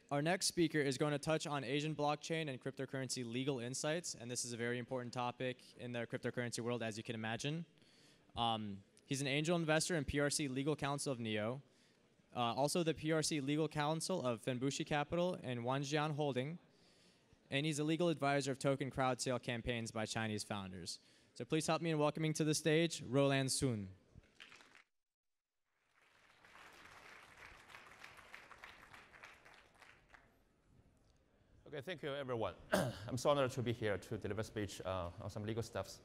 Our next speaker is going to touch on Asian blockchain and cryptocurrency legal insights, and this is a very important topic in the cryptocurrency world, as you can imagine. He's an angel investor and PRC legal counsel of NEO, also the PRC legal counsel of Fenbushi Capital and Wanjian Holding, and he's a legal advisor of token crowd sale campaigns by Chinese founders. So please help me in welcoming to the stage, Roland Sun. Okay, thank you, everyone. I'm so honored to be here to deliver a speech on some legal stuffs.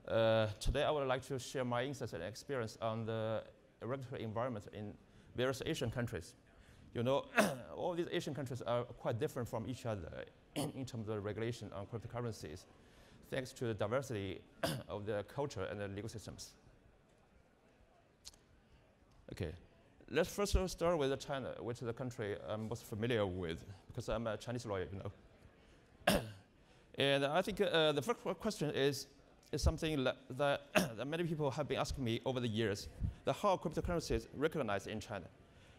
Today, I would like to share my insights and experience on the regulatory environment in various Asian countries. You know, all these Asian countries are quite different from each other in terms of regulation on cryptocurrencies, thanks to the diversity of the culture and the legal systems. Okay. Let's first start with China, which is the country I'm most familiar with, because I'm a Chinese lawyer, you know. And I think the first question is something that many people have been asking me over the years, how cryptocurrency is recognized in China.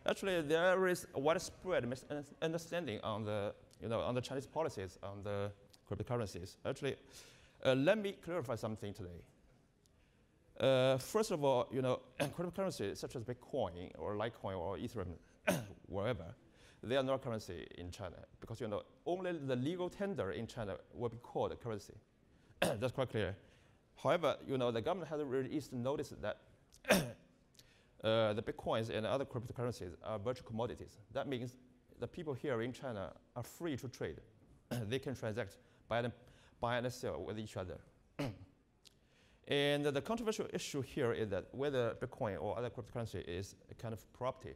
Actually, there is a widespread misunderstanding on the Chinese policies on the cryptocurrencies. Actually, let me clarify something today. First of all, you know, cryptocurrencies such as Bitcoin or Litecoin or Ethereum, wherever, they are not currency in China because, you know, only the legal tender in China will be called a currency. That's quite clear. However, you know, the government has released notice that the Bitcoins and other cryptocurrencies are virtual commodities. That means the people here in China are free to trade. They can transact, buy and sell with each other. And the controversial issue here is that whether Bitcoin or other cryptocurrency is a kind of property.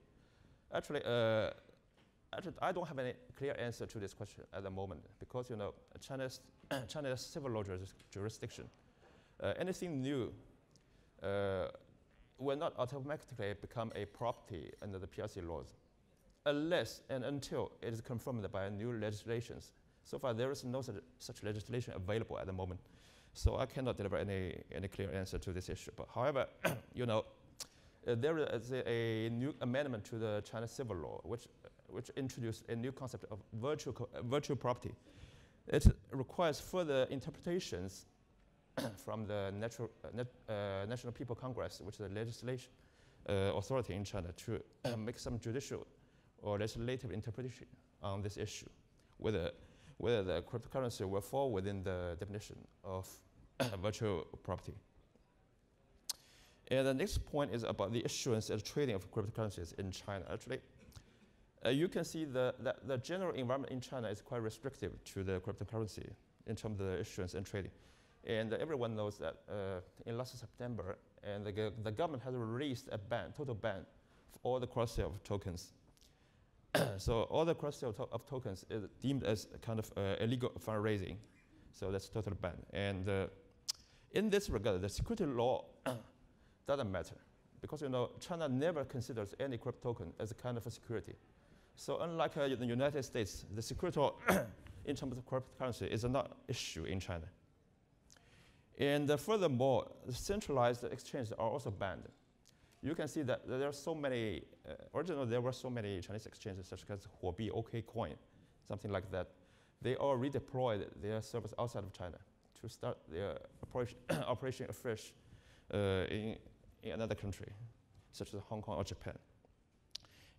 Actually, I don't have any clear answer to this question at the moment because, you know, China's civil law jurisdiction, anything new will not automatically become a property under the PRC laws unless and until it is confirmed by new legislations. So far, there is no such legislation available at the moment. So I cannot deliver any clear answer to this issue. But however, you know, there is a new amendment to the China civil law, which introduced a new concept of virtual property. It requires further interpretations from the National People Congress, which is the legislation authority in China, to make some judicial or legislative interpretation on this issue, whether the cryptocurrency will fall within the definition of virtual property. And the next point is about the issuance and trading of cryptocurrencies in China. Actually, you can see that the general environment in China is quite restrictive to the cryptocurrency in terms of the issuance and trading. And everyone knows that in last September, and the government has released a total ban for all the cross-sale of tokens. So all the cross-sale of tokens is deemed as a kind of illegal fundraising. So that's totally banned. And in this regard, the security law doesn't matter because, you know, China never considers any crypto token as a kind of a security. So unlike the United States, the security law in terms of cryptocurrency is not an issue in China. And furthermore, the centralized exchanges are also banned. You can see that there are so many, originally there were so many Chinese exchanges such as Huobi, OKCoin, something like that. They all redeployed their service outside of China to start their operation afresh in another country, such as Hong Kong or Japan.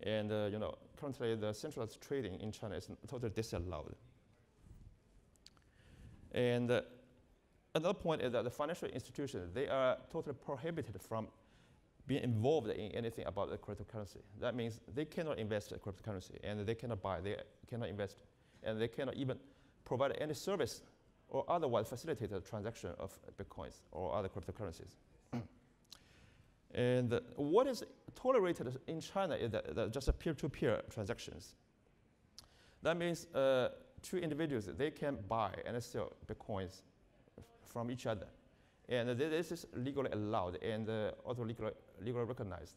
And you know, currently the centralized trading in China is totally disallowed. And another point is that the financial institutions, they are totally prohibited from being involved in anything about the cryptocurrency. That means they cannot invest in cryptocurrency, and they cannot buy, they cannot invest, and they cannot even provide any service or otherwise facilitate the transaction of Bitcoins or other cryptocurrencies. And what is tolerated in China is that just a peer-to-peer transactions. That means two individuals, they can buy and sell Bitcoins from each other. And this is legally allowed and also legally recognized.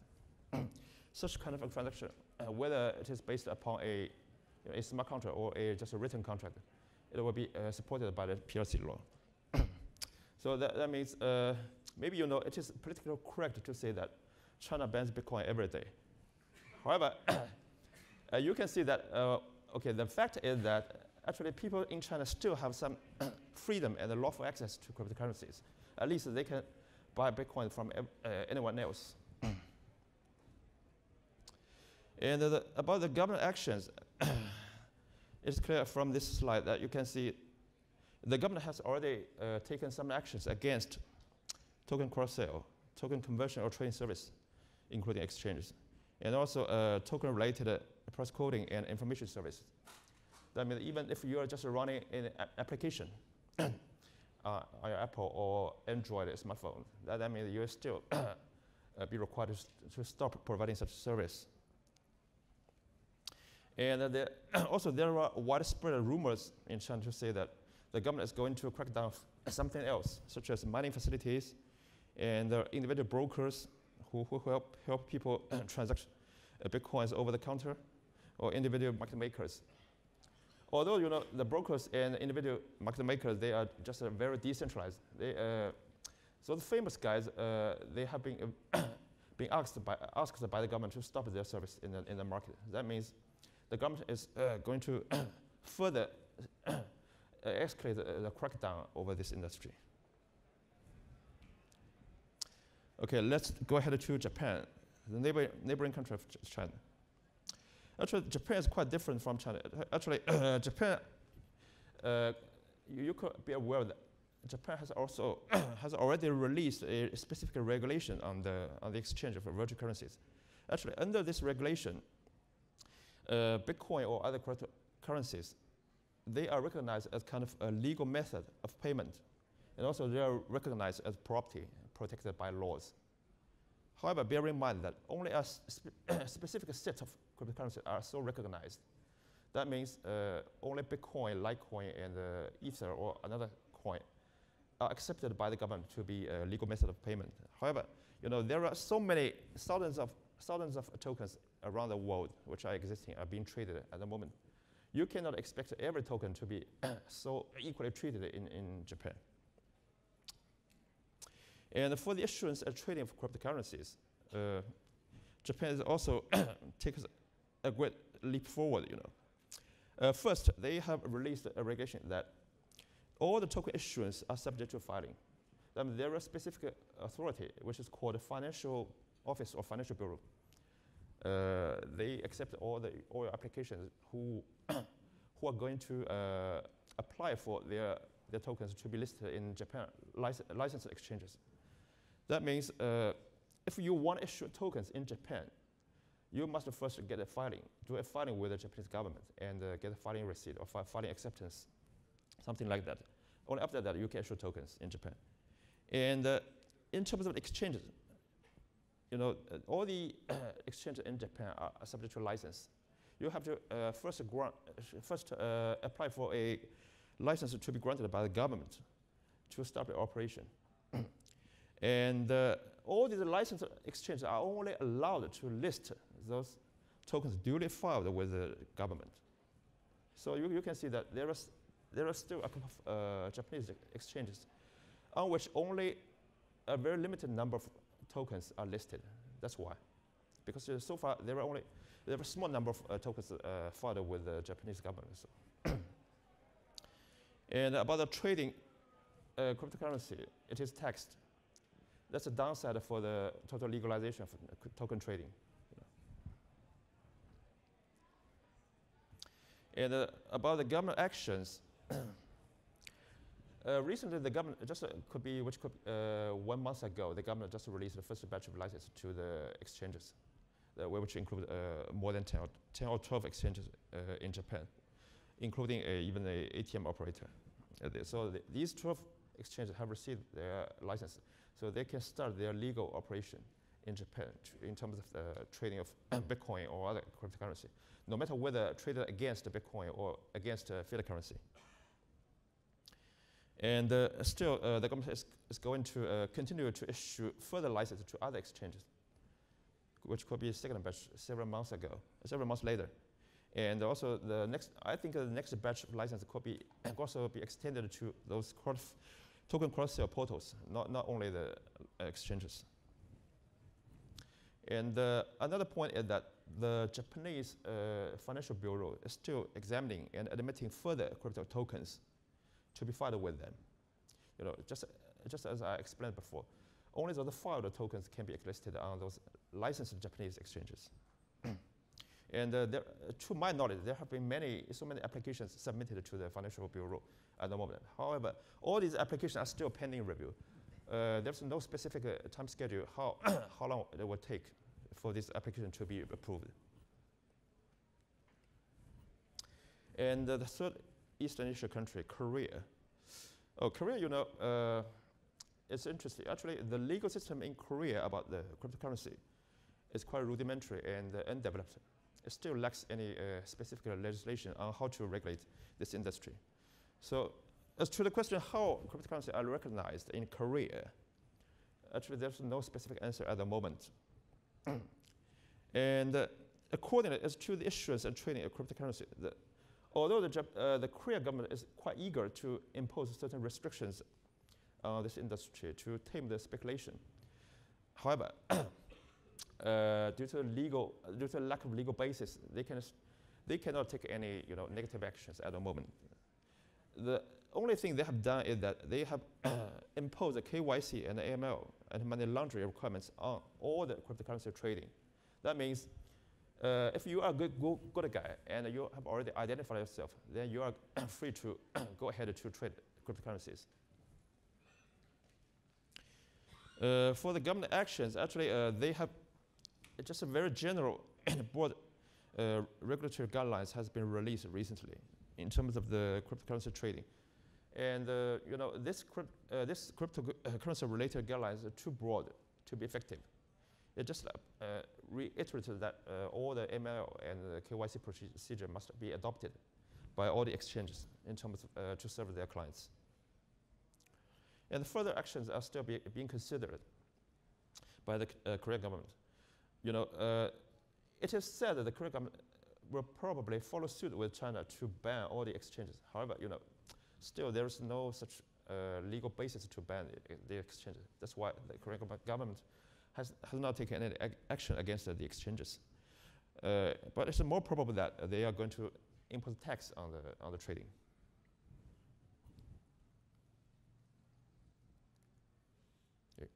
Such kind of a transaction, whether it is based upon a smart contract or just a written contract, it will be supported by the PRC law. So that means maybe you know it is politically correct to say that China bans Bitcoin every day. However, you can see that okay, the fact is that actually people in China still have some freedom and lawful access to cryptocurrencies. At least they can buy Bitcoin from anyone else. And about the government actions, it's clear from this slide that you can see the government has already taken some actions against token cross-sale, token conversion or trading service, including exchanges, and also token-related price coding and information service. That means even if you are just running an application on your Apple or Android smartphone, that means you will still be required to stop providing such service. And also there are widespread rumors in China to say that the government is going to crack down something else, such as mining facilities and individual brokers who help people transact Bitcoins over the counter, or individual market makers. Although the brokers and individual market makers, they are just very decentralized. So the famous guys, they have been asked by the government to stop their service in the market. That means the government is going to further escalate the crackdown over this industry. Okay, let's go ahead to Japan, the neighboring country of China. Actually, Japan is quite different from China. Actually, Japan, you could be aware that Japan has already released a specific regulation on the exchange of virtual currencies. Actually, under this regulation, Bitcoin or other cryptocurrencies, they are recognized as kind of a legal method of payment, and also they are recognized as property protected by laws. However, bear in mind that only a specific set of cryptocurrencies are so recognized. That means only Bitcoin, Litecoin, and Ether or another coin are accepted by the government to be a legal method of payment. However, there are so many thousands of tokens around the world which are existing, are being traded at the moment. You cannot expect every token to be so equally treated in Japan. And for the issuance and trading of cryptocurrencies, Japan is also takes a great leap forward. First, they have released a regulation that all the token issuance are subject to filing. Then there is a specific authority which is called the Financial Office or Financial Bureau. They accept all your applications who are going to apply for their tokens to be listed in Japan licensed exchanges. That means if you want to issue tokens in Japan, you must first get do a filing with the Japanese government and get a filing receipt or filing acceptance, something like that. Only after that you can issue tokens in Japan. And in terms of exchanges, all the exchanges in Japan are subject to license. You have to first apply for a license to be granted by the government to start the operation. And all these licensed exchanges are only allowed to list those tokens duly filed with the government. So you can see that there are still a couple of Japanese exchanges on which only a very limited number of tokens are listed. That's why. Because so far there are a small number of tokens filed with the Japanese government. So and about the trading cryptocurrency, it is taxed. That's a downside for the total legalization of token trading. And about the government actions, recently the government could be 1 month ago, the government just released the first batch of licenses to the exchanges, which include more than 10 or 12 exchanges in Japan, including even an ATM operator. So these 12 exchanges have received their license, so they can start their legal operation in Japan in terms of the trading of Bitcoin or other cryptocurrency, no matter whether traded against Bitcoin or against fiat currency. And still, the government is going to continue to issue further licenses to other exchanges, which could be a second batch several months later. And also I think the next batch of licenses could also be extended to those token cross-sale portals, not only the exchanges. And another point is that the Japanese Financial Bureau is still examining and admitting further crypto tokens to be filed with them. You know, just as I explained before, only those filed tokens can be listed on those licensed Japanese exchanges. And to my knowledge, there have been so many applications submitted to the Financial Bureau at the moment. However, all these applications are still pending review. There's no specific time schedule how long it will take for this application to be approved. And the third Eastern Asia country, Korea. Oh, Korea, you know, it's interesting. Actually, the legal system in Korea about the cryptocurrency is quite rudimentary and undeveloped. It still lacks any specific legislation on how to regulate this industry. So, as to the question how cryptocurrency are recognized in Korea, actually there's no specific answer at the moment. And according as to the issuance and trading of cryptocurrency, although the Korean government is quite eager to impose certain restrictions on this industry to tame the speculation, however, due to lack of legal basis, they cannot take any negative actions at the moment. The only thing they have done is that they have imposed a KYC and AML and money laundering requirements on all the cryptocurrency trading. That means if you are a good guy and you have already identified yourself, then you are free to go ahead to trade cryptocurrencies. For the government actions, actually, they have just a very general and broad regulatory guidelines has been released recently in terms of the cryptocurrency trading. And this cryptocurrency-related guidelines are too broad to be effective. It just reiterated that all the ML and the KYC procedure must be adopted by all the exchanges in terms of to serve their clients. And further actions are still being considered by the Korean government. It is said that the Korean government will probably follow suit with China to ban all the exchanges. However, still there is no such legal basis to ban the exchanges. That's why the Korean government has not taken any action against the exchanges. But it's more probable that they are going to impose tax on the trading. Okay.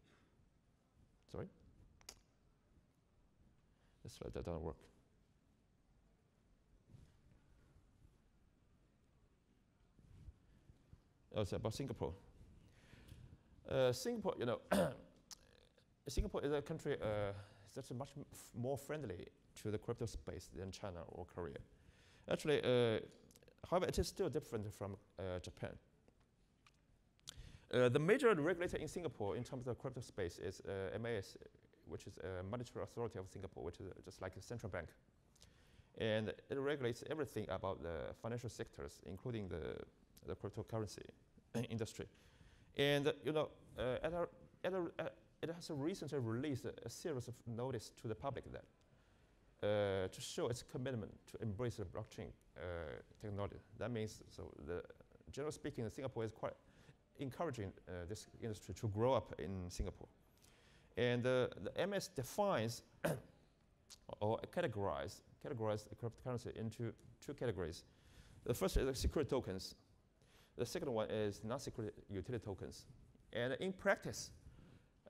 Sorry? This slide that doesn't work. Oh, it's about Singapore. Singapore, Singapore is a country that's much more friendly to the crypto space than China or Korea. Actually, however, it is still different from Japan. The major regulator in Singapore in terms of the crypto space is MAS, which is a Monetary Authority of Singapore, which is just like a central bank. And it regulates everything about the financial sectors, including the cryptocurrency industry. And it has recently released a series of notice to the public that to show its commitment to embrace the blockchain technology. That means, generally speaking, Singapore is quite encouraging this industry to grow up in Singapore. And the MS defines or categorize the cryptocurrency into two categories. The first is security tokens. The second one is non-security utility tokens. And in practice,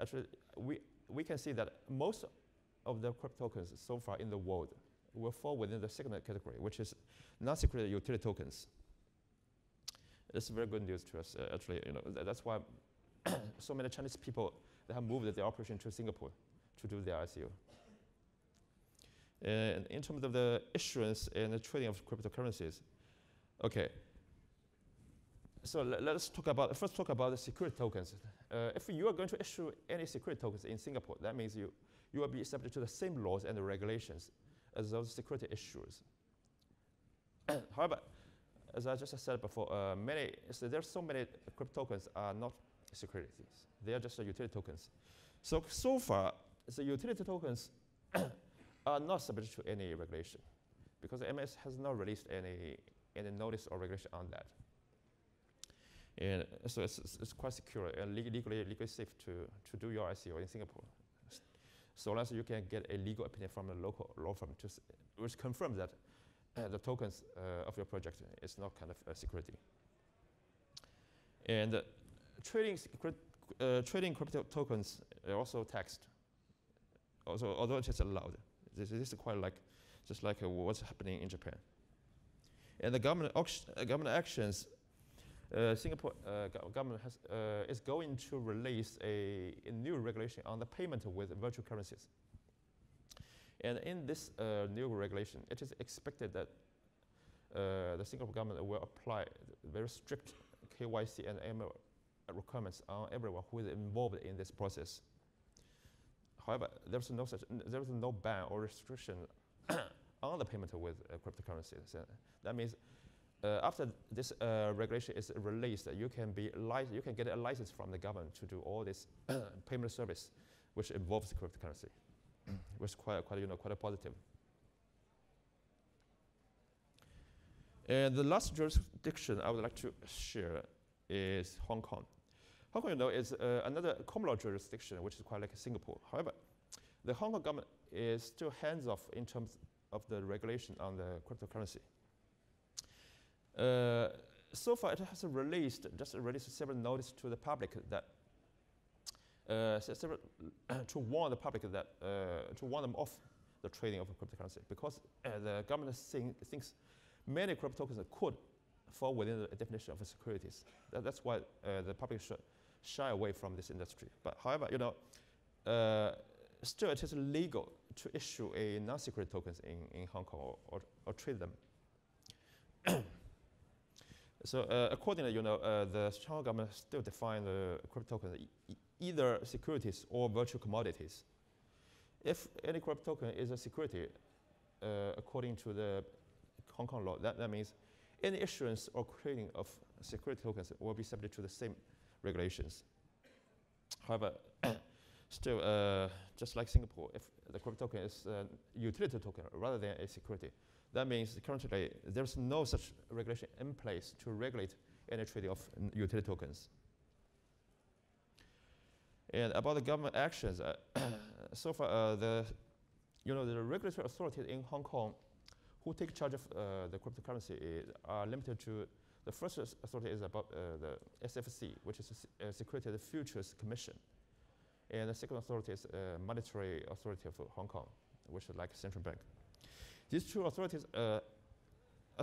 actually, we can see that most of the crypto tokens so far in the world will fall within the second category, which is non-security utility tokens. It's very good news to us, actually. That's why so many Chinese people they have moved their operation to Singapore to do their ICO. And in terms of the issuance and the trading of cryptocurrencies, okay. So let's first talk about the security tokens. If you are going to issue any security tokens in Singapore, that means you will be subject to the same laws and the regulations as those security issuers. However, as I just said before, there are so many crypto tokens are not securities. They are just utility tokens. So far, the utility tokens are not subject to any regulation because the MS has not released any notice or regulation on that. And so it's quite secure and legally safe to do your ICO in Singapore. so long as you can get a legal opinion from a local law firm which confirms that the tokens of your project is not kind of a security. And trading crypto tokens are also taxed. Also, although it is allowed, this is quite like just like what's happening in Japan. And the government actions. Singapore government is going to release a new regulation on the payment with virtual currencies. And in this new regulation, it is expected that the Singapore government will apply very strict KYC and AML requirements on everyone who is involved in this process. However, there's no ban or restriction on the payment with cryptocurrencies. So that means after this regulation is released, you can get a license from the government to do all this payment service, which involves cryptocurrency, which is quite a positive. And the last jurisdiction I would like to share is Hong Kong. Hong Kong, is another common law jurisdiction, which is quite like Singapore. However, the Hong Kong government is still hands-off in terms of the regulation on the cryptocurrency. So far, it has released several notices to the public that to warn the public that to warn them off the trading of cryptocurrency, because the government thinks many crypto tokens could fall within the definition of securities. That's why the public should shy away from this industry. But however, still it is legal to issue a non-security tokens in Hong Kong or trade them. So accordingly, the Hong Kong government still define the crypto tokens either securities or virtual commodities. If any crypto token is a security, according to the Hong Kong law, that means any issuance or creating of security tokens will be subject to the same regulations. However, still, just like Singapore, if the crypto token is a utility token rather than a security, that means currently there's no such regulation in place to regulate any trading of utility tokens. And about the government actions, so far the regulatory authorities in Hong Kong who take charge of the cryptocurrency are limited to, the first authority is about the SFC, which is a Securities Futures Commission. And the second authority is Monetary Authority of Hong Kong, which is like a central bank. These two authorities are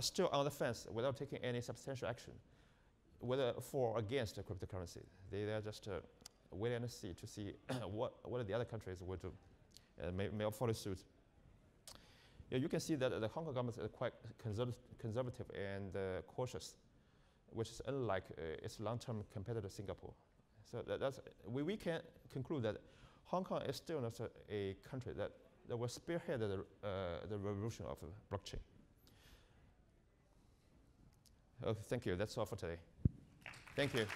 still on the fence without taking any substantial action, whether for or against the cryptocurrency. They are just wait and see to see what the other countries will do, and may follow suit. Yeah, you can see that the Hong Kong government is quite conservative and cautious, which is unlike its long-term competitor Singapore. So we can conclude that Hong Kong is still not a country that will spearhead the revolution of blockchain. Okay, thank you. That's all for today. Thank you.